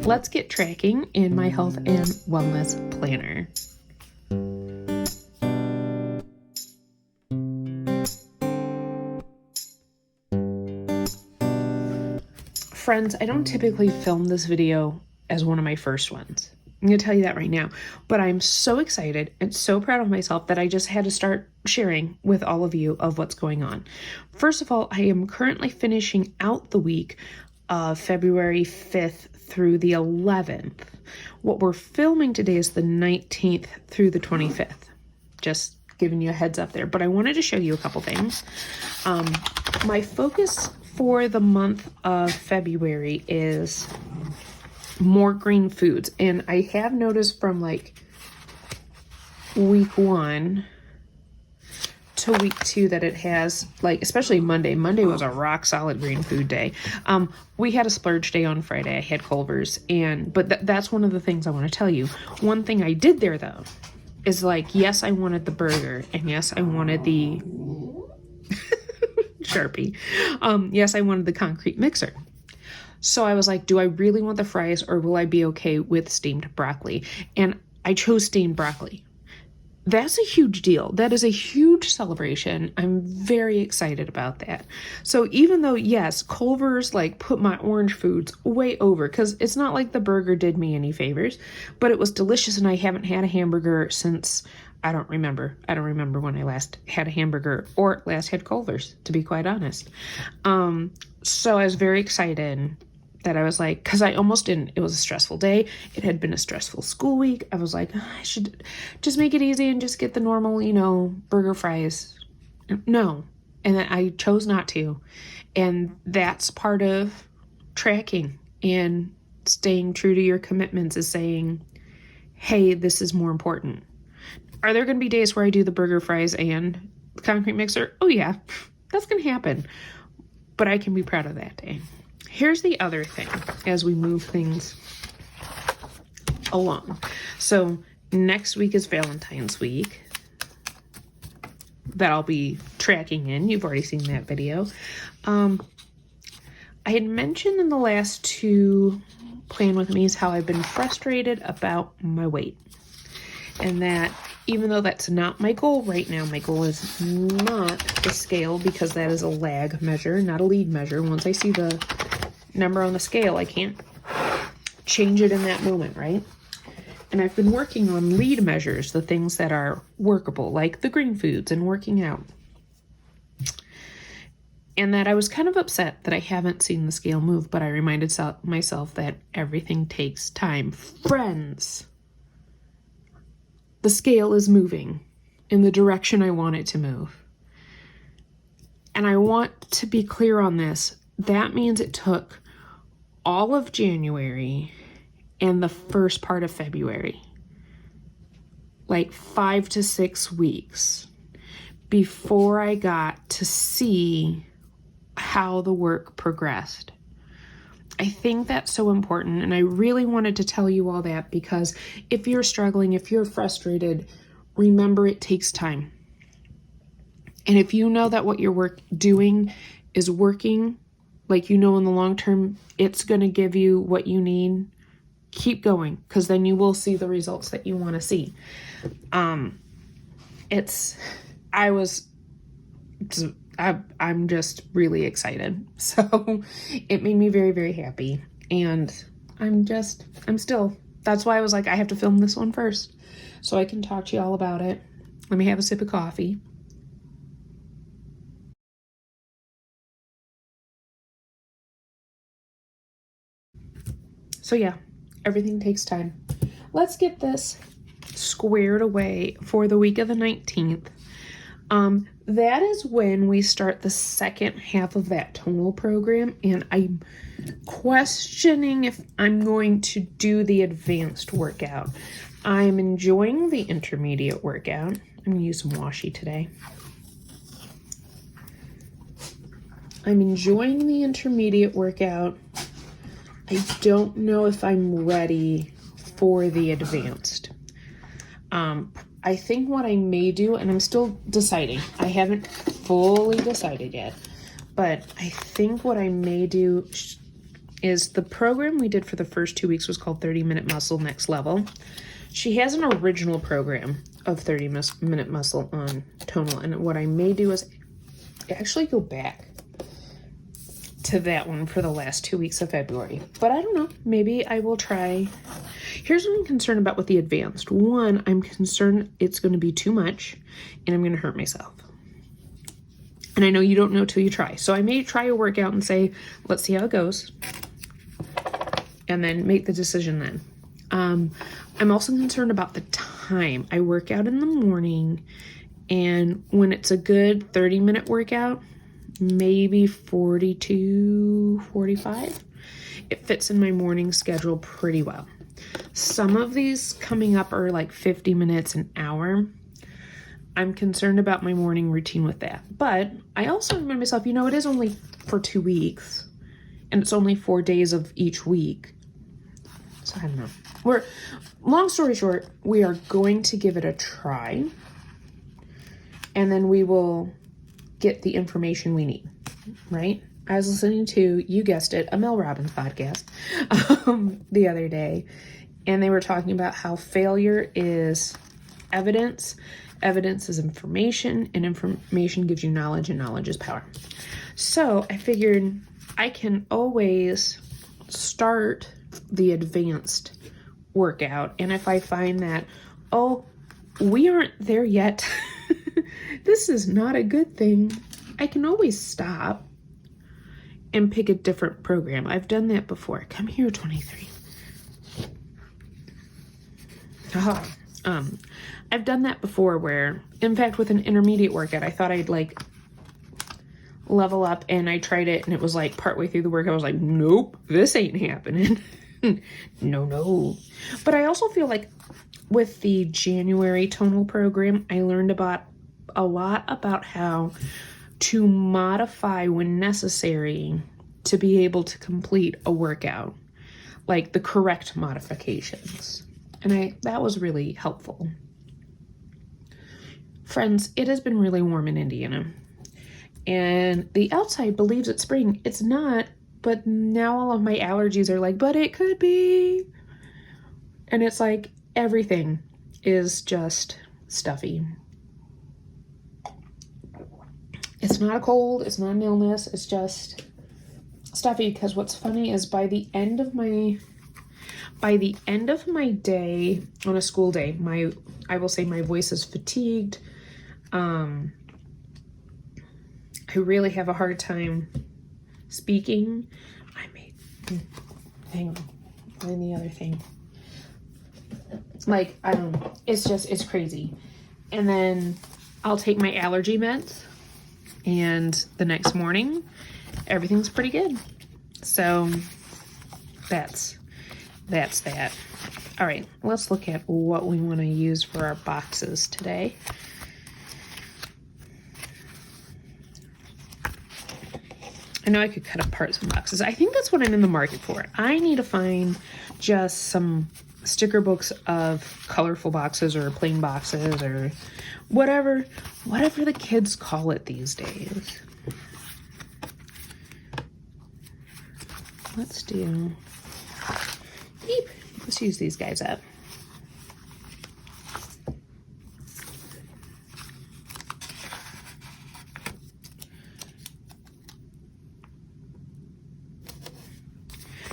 let's get tracking in my health and wellness planner. Friends, I don't typically film this video as one of my first ones. I'm going to tell you that right now, but I'm so excited and so proud of myself that I just had to start sharing with all of you of what's going on. First of all, I am currently finishing out the week of February 5th through the 11th. What we're filming today is the 19th through the 25th. Just giving you a heads up there, but I wanted to show you a couple things. My focus for the month of February is more green foods. And I have noticed from like week 1 to week 2 that it has, like, especially Monday. Monday was a rock solid green food day. We had a splurge day on Friday. I had Culver's, but that's one of the things I want to tell you. One thing I did there though is, like, yes, I wanted the burger, and yes, I wanted the Sharpie. Yes, I wanted the concrete mixer. So I was like, do I really want the fries, or will I be okay with steamed broccoli? And I chose steamed broccoli. That's a huge deal. That is a huge celebration. I'm very excited about that. So even though, yes, Culver's like put my orange foods way over, because it's not like the burger did me any favors, but it was delicious, and I haven't had a hamburger since, I don't remember when I last had a hamburger or last had Culver's, to be quite honest. So I was very excited that I was like, because I almost didn't, it was a stressful day. It had been a stressful school week. I was like, I should just make it easy and just get the normal, burger, fries. No. And then I chose not to. And that's part of tracking and staying true to your commitments, is saying, hey, this is more important. Are there going to be days where I do the burger, fries, and the concrete mixer? Oh yeah, that's going to happen. But I can be proud of that day. Here's the other thing as we move things along. So next week is Valentine's week that I'll be tracking in. You've already seen that video. I had mentioned in the last 2 Plan With Me's how I've been frustrated about my weight. And that even though that's not my goal right now, my goal is not the scale, because that is a lag measure, not a lead measure. Once I see the number on the scale, I can't change it in that moment, right? And I've been working on lead measures, the things that are workable, like the green foods and working out. And that I was kind of upset that I haven't seen the scale move, but I reminded myself that everything takes time. Friends, the scale is moving in the direction I want it to move. And I want to be clear on this. That means it took all of January and the first part of February, like 5 to 6 weeks, before I got to see how the work progressed. I think that's so important, and I really wanted to tell you all that, because if you're struggling, if you're frustrated, remember it takes time. And if you know that what you're doing is working, like, in the long term, it's going to give you what you need, keep going, because then you will see the results that you want to see. I'm just really excited. So it made me very, very happy. And that's why I was like, I have to film this one first so I can talk to you all about it. Let me have a sip of coffee. So yeah, everything takes time. Let's get this squared away for the week of the 19th. That is when we start the second half of that tonal program, and I'm questioning if I'm going to do the advanced workout. I'm enjoying the intermediate workout. I'm going to use some washi today. I'm enjoying the intermediate workout. I don't know if I'm ready for the advanced. I think what I may do, and I'm still deciding, I haven't fully decided yet, but I think what I may do is the program we did for the first 2 weeks was called 30-Minute Muscle Next Level. She has an original program of 30-minute muscle on Tonal, and what I may do is actually go back to that one for the last 2 weeks of February. But I don't know, maybe I will try. Here's what I'm concerned about with the advanced. One, I'm concerned it's going to be too much and I'm going to hurt myself. And I know you don't know till you try. So I may try a workout and say, let's see how it goes, and then make the decision then. I'm also concerned about the time. I work out in the morning, and when it's a good 30-minute workout, maybe 42, 45, it fits in my morning schedule pretty well. Some of these coming up are like 50 minutes, an hour. I'm concerned about my morning routine with that. But I also remind myself, you know, it is only for 2 weeks, and it's only 4 days of each week. So I don't know. Long story short, we are going to give it a try, and then we will get the information we need, right? I was listening to, you guessed it, a Mel Robbins podcast the other day, and they were talking about how failure is evidence, evidence is information, and information gives you knowledge, and knowledge is power. So I figured I can always start the advanced workout, and if I find that, oh, we aren't there yet, this is not a good thing, I can always stop and pick a different program. I've done that before. Come here, 23. I've done that before where, in fact, with an intermediate workout, I thought I'd like level up, and I tried it, and it was like partway through the workout, I was like, nope, this ain't happening. No. But I also feel like with the January tonal program, I learned about a lot about how to modify when necessary to be able to complete a workout, like the correct modifications. And that was really helpful. Friends, it has been really warm in Indiana, and the outside believes it's spring. It's not, but now all of my allergies are like, but it could be. And it's like everything is just stuffy. It's not a cold, it's not an illness, it's just stuffy, because what's funny is by the end of my day on a school day, I will say my voice is fatigued. I really have a hard time speaking. Hang on, find the other thing. Like, I don't know, it's crazy. And then I'll take my allergy meds, and the next morning, everything's pretty good. So that's that. All right, let's look at what we want to use for our boxes today. I know I could cut apart some boxes. I think that's what I'm in the market for. I need to find just some sticker books of colorful boxes or plain boxes or whatever the kids call it these days. Let's use these guys up.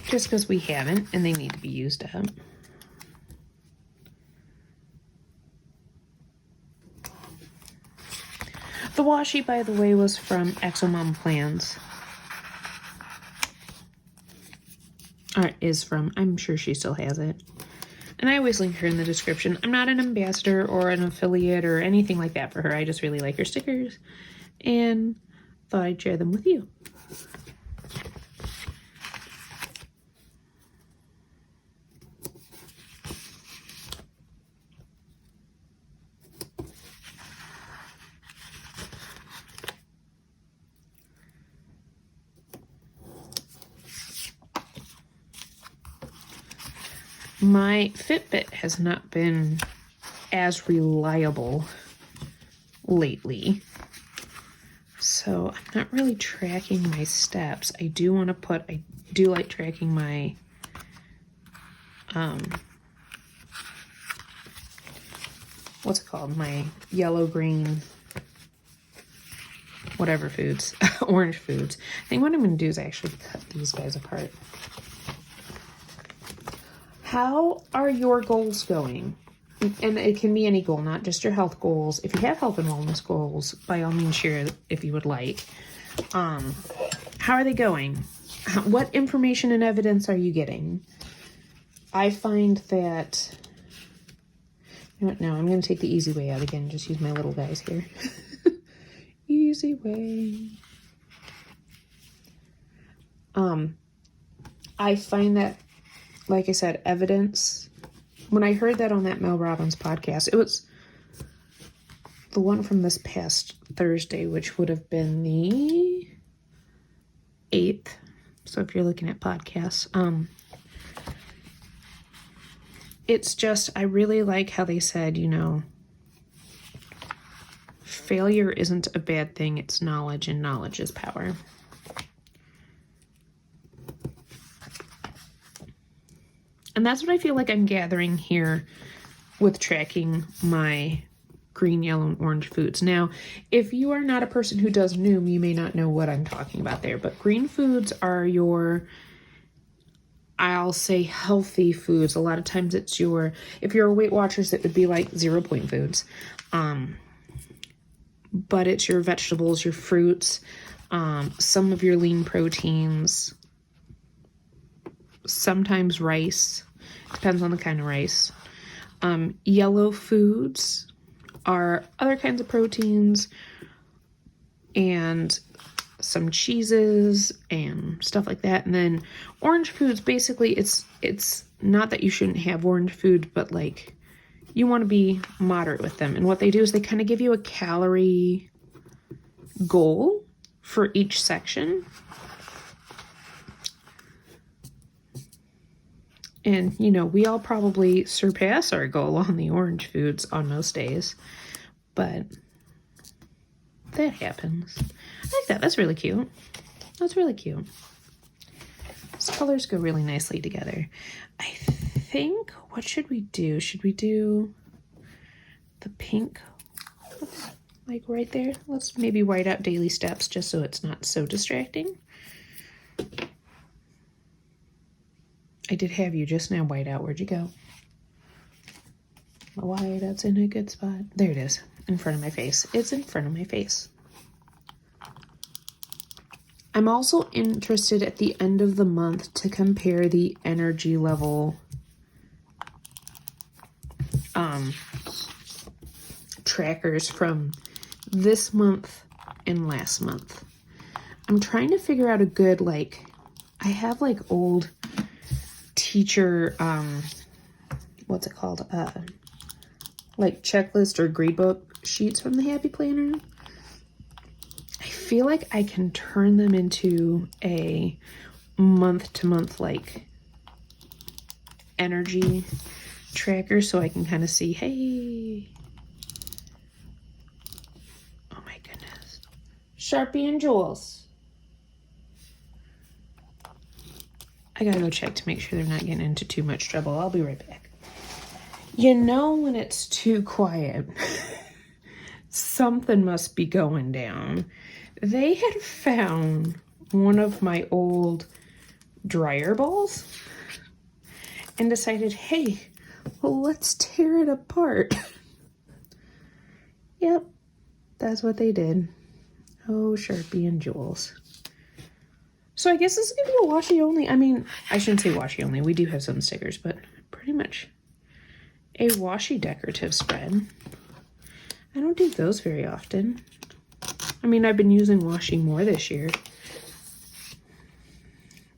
Just because we haven't, and they need to be used up. The washi, by the way, was from Exomom Plans. Or is from, I'm sure she still has it. And I always link her in the description. I'm not an ambassador or an affiliate or anything like that for her. I just really like her stickers and thought I'd share them with you. My Fitbit has not been as reliable lately, so I'm not really tracking my steps. I do do like tracking my what's it called? My yellow, green, whatever foods, orange foods. I think what I'm going to do is actually cut these guys apart. How are your goals going? And it can be any goal, not just your health goals. If you have health and wellness goals, by all means share if you would like. How are they going? What information and evidence are you getting? I find that... You know what, no, I'm going to take the easy way out again. Just use my little guys here. Easy way. I find that, like I said, evidence. When I heard that on that Mel Robbins podcast, it was the one from this past Thursday, which would have been the 8th. So if you're looking at podcasts, it's just, I really like how they said, you know, failure isn't a bad thing. It's knowledge, and knowledge is power. And that's what I feel like I'm gathering here with tracking my green, yellow, and orange foods. Now, if you are not a person who does Noom, you may not know what I'm talking about there. But green foods are your, I'll say, healthy foods. A lot of times it's your, if you're a Weight Watchers, it would be like 0 point foods. But it's your vegetables, your fruits, some of your lean proteins, sometimes rice. Depends on the kind of rice. Yellow foods are other kinds of proteins and some cheeses and stuff like that. And then orange foods, basically it's not that you shouldn't have orange food, but like you want to be moderate with them. And what they do is they kind of give you a calorie goal for each section. And, you know, we all probably surpass our goal on the orange foods on most days. But that happens. I like that. That's really cute. That's really cute. These colors go really nicely together. I think, what should we do? Should we do the pink? Like right there? Let's maybe white out daily steps just so it's not so distracting. I did have you just now white out. Where'd you go? My white out's in a good spot. There it is, in front of my face. It's in front of my face. I'm also interested at the end of the month to compare the energy level trackers from this month and last month. I'm trying to figure out a good, like, I have like old teacher, what's it called? Like checklist or grade book sheets from the Happy Planner. I feel like I can turn them into a month-to-month like energy tracker so I can kind of see, hey, oh my goodness, Sharpie and Jules. I gotta go check to make sure they're not getting into too much trouble. I'll be right back. You know when it's too quiet, something must be going down. They had found one of my old dryer balls and decided, hey, well, let's tear it apart. Yep, that's what they did. Oh, Sharpie and Jules. So I guess this is going to be a washi only. I mean, I shouldn't say washi only. We do have some stickers, but pretty much a washi decorative spread. I don't do those very often. I mean, I've been using washi more this year.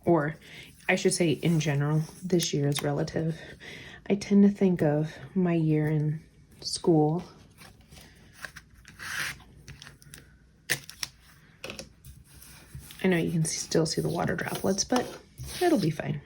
Or I should say in general, this year is relative. I tend to think of my year in school. I know you can still see the water droplets, but it'll be fine.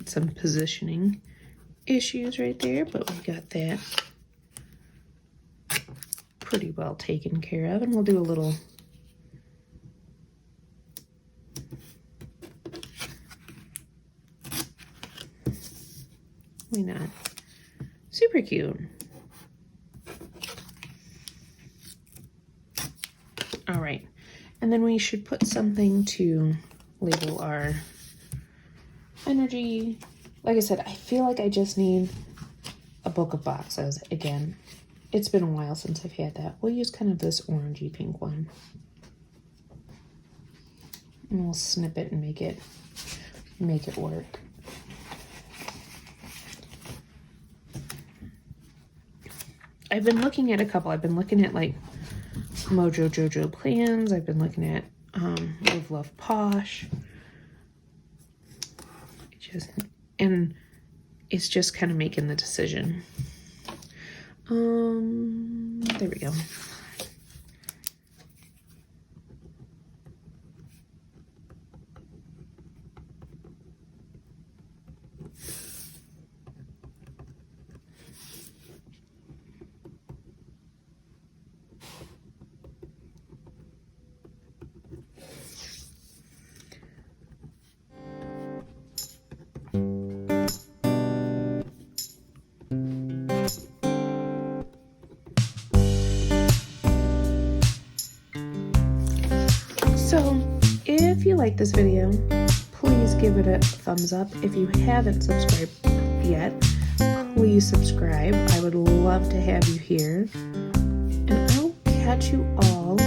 had some positioning issues right there, but we got that pretty well taken care of. And we'll do a little why not? Super cute. All right, and then we should put something to label our energy. Like I said, I feel like I just need a book of boxes again. It's been a while since I've had that. We'll use kind of this orangey pink one. And we'll snip it and make it work. I've been looking at a couple. I've been looking at like Mojo Jojo Plans. I've been looking at Live Love Posh. And it's just kind of making the decision. There we go. So if you like this video, please give it a thumbs up. If you haven't subscribed yet, please subscribe. I would love to have you here. And I'll catch you all